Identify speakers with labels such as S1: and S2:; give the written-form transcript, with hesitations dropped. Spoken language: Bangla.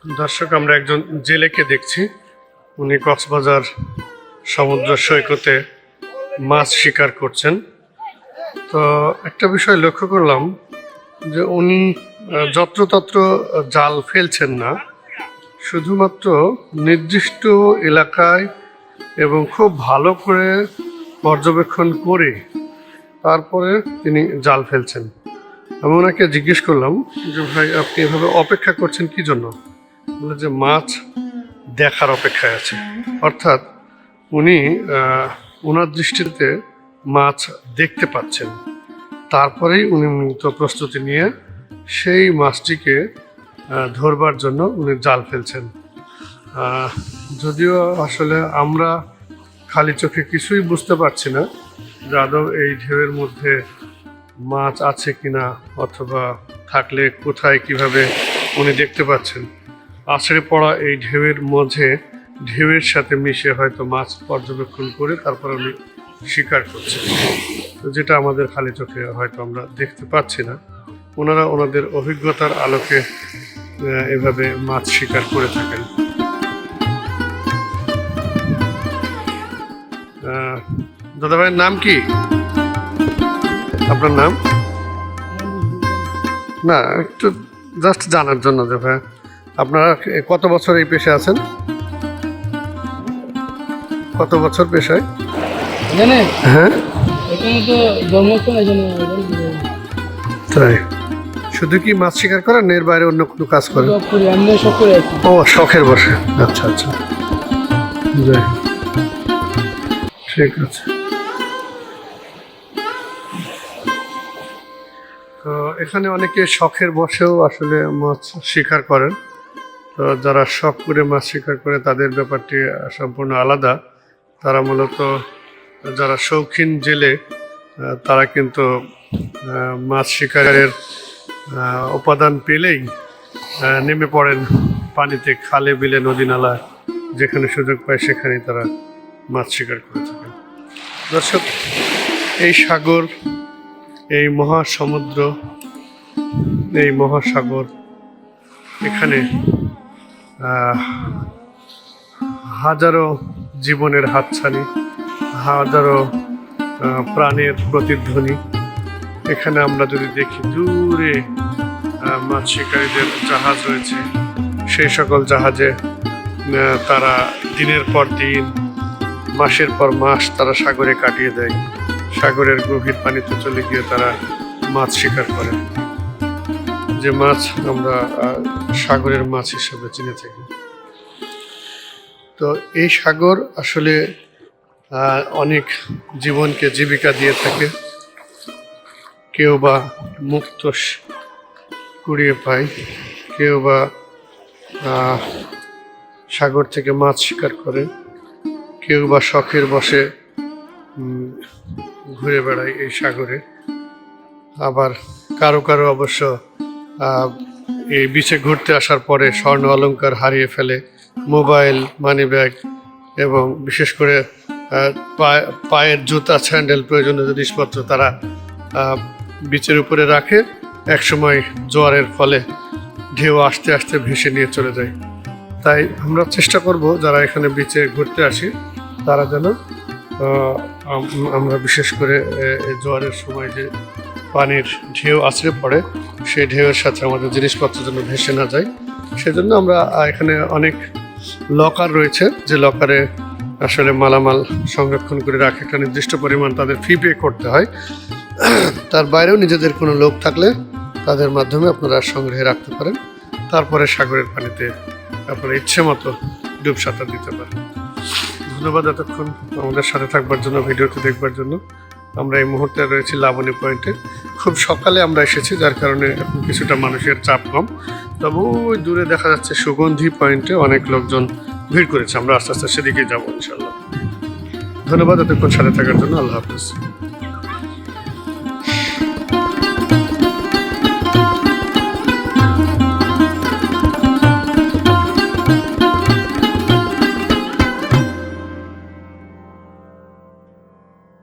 S1: দর্শক, আমরা একজন জেলেকে দেখছি। উনি কক্সবাজার সমুদ্র সৈকতে মাছ শিকার করছেন। তো একটা বিষয় লক্ষ্য করলাম যে উনি যত্রতত্র জাল ফেলছেন না, শুধুমাত্র নির্দিষ্ট এলাকায় এবং খুব ভালো করে পর্যবেক্ষণ করে তারপরে তিনি জাল ফেলছেন। আমি ওনাকে জিজ্ঞেস করলাম যে ভাই, আপনি এভাবে অপেক্ষা করছেন কি জন্য? বলে যে মাছ দেখার অপেক্ষায় আছে। অর্থাৎ উনি ওনার দৃষ্টিতে মাছ দেখতে পাচ্ছেন, তারপরেই উনি তো প্রস্তুতি নিয়ে সেই মাছটিকে ধরবার জন্য উনি জাল ফেলছেন। যদিও আসলে আমরা খালি চোখে কিছুই বুঝতে পারছি না যে আদৌ এই ঢেউয়ের মধ্যে মাছ আছে কিনা, অথবা থাকলে কোথায় কিভাবে উনি দেখতে পাচ্ছেন। আছড়ে পড়া এই ঢেউয়ের মাঝে ঢেউয়ের সাথে মিশে হয়তো মাছ পর্যবেক্ষণ করে তারপর উনি শিকার করছেন, যেটা আমাদের খালি চোখে হয়তো আমরা দেখতে পাচ্ছি না। ওনারা ওনাদের অভিজ্ঞতার আলোকে এভাবে মাছ শিকার করে থাকেন। দাদা ভাইয়ের নাম কি? আপনার নাম? না, একটু জাস্ট জানার জন্য যে ভাই, আপনারা কত বছর এই পেশায় আছেন? কত বছর পেশায়? হ্যাঁ, তাই শুধু কি মাছ শিকার করেন, এর বাইরে অন্য কোনো কাজ করেন? ও, শখের বসে। আচ্ছা আচ্ছা, ঠিক আছে। তো এখানে অনেকে শখের বসেও আসলে মাছ শিকার করেন। তো যারা শখ করে মাছ শিকার করে তাদের ব্যাপারটি সম্পূর্ণ আলাদা। তারা মূলত যারা শৌখিন জেলে, তারা কিন্তু মাছ শিকারের উপাদান পেলেই নেমে পড়েন পানিতে, খালে বিলে নদী নালা, যেখানে সুযোগ পায় সেখানেই তারা মাছ শিকার করে থাকেন। দর্শক, এই সাগর, এই মহাসমুদ্র, এই মহাসাগর, এখানে হাজারো জীবনের হাতছানি, হাজারো প্রাণের প্রতিধ্বনি। এখানে আমরা যদি দেখি দূরে মাছ শিকারীদের জাহাজ রয়েছে, সেই সকল জাহাজে তারা দিনের পর দিন, মাসের পর মাস তারা সাগরে কাটিয়ে দেয়। সাগরের গভীর পানিতে চলে গিয়ে তারা মাছ শিকার করে, যে মাছ আমরা সাগরের মাছ হিসেবে চিনে থাকি। তো এই সাগর আসলে অনেক জীবনকে জীবিকা দিয়ে থাকে। কেউ বা মুক্ত কুড়িয়ে পায়, কেউ বা সাগর থেকে মাছ শিকার করে, কেউ বা শখের বসে ঘুরে বেড়ায় এই সাগরে। আবার কারো কারো অবশ্য এই বিচে ঘুরতে আসার পরে স্বর্ণ অলংকার হারিয়ে ফেলে, মোবাইল, মানি ব্যাগ এবং বিশেষ করে পায়ের জুতা, স্যান্ডেল, প্রয়োজনীয় জিনিসপত্র তারা বিচের উপরে রাখে। একসময় জোয়ারের ফলে ঢেউ আসতে আসতে ভেসে নিয়ে চলে যায়। তাই আমরা চেষ্টা করব যারা এখানে বিচে ঘুরতে আসি, তারা যেন আমরা বিশেষ করে জোয়ারের সময় যে পানির ঢেউ আছড়ে পড়ে, সেই ঢেউয়ের সাথে আমাদের জিনিসপত্র যেন ভেসে না যায়, সেজন্য আমরা এখানে অনেক লকার রয়েছে, যে লকারে আসলে মালামাল সংরক্ষণ করে রাখে। একটা নির্দিষ্ট পরিমাণ তাদের ফি পে করতে হয়। তার বাইরেও নিজেদের কোনো লোক থাকলে তাদের মাধ্যমে আপনারা সংগ্রহে রাখতে পারেন। তারপরে সাগরের পানিতে আপনারা ইচ্ছে মতো ডুব সাঁতার দিতে পারেন। ধন্যবাদ এতক্ষণ আমাদের সাথে থাকবার জন্য, ভিডিওটি দেখবার জন্য। আমরা এই মুহূর্তে রয়েছি লাবণী পয়েন্টে। খুব সকালে আমরা এসেছি, যার কারণে এখন কিছুটা মানুষের চাপ কম। তবে ওই দূরে দেখা যাচ্ছে সুগন্ধি পয়েন্টে অনেক লোকজন ভিড় করেছে। আমরা আস্তে আস্তে সেদিকেই যাবো ইনশাল্লাহ। ধন্যবাদ এতক্ষণ সাথে থাকার জন্য। আল্লাহ হাফিজ।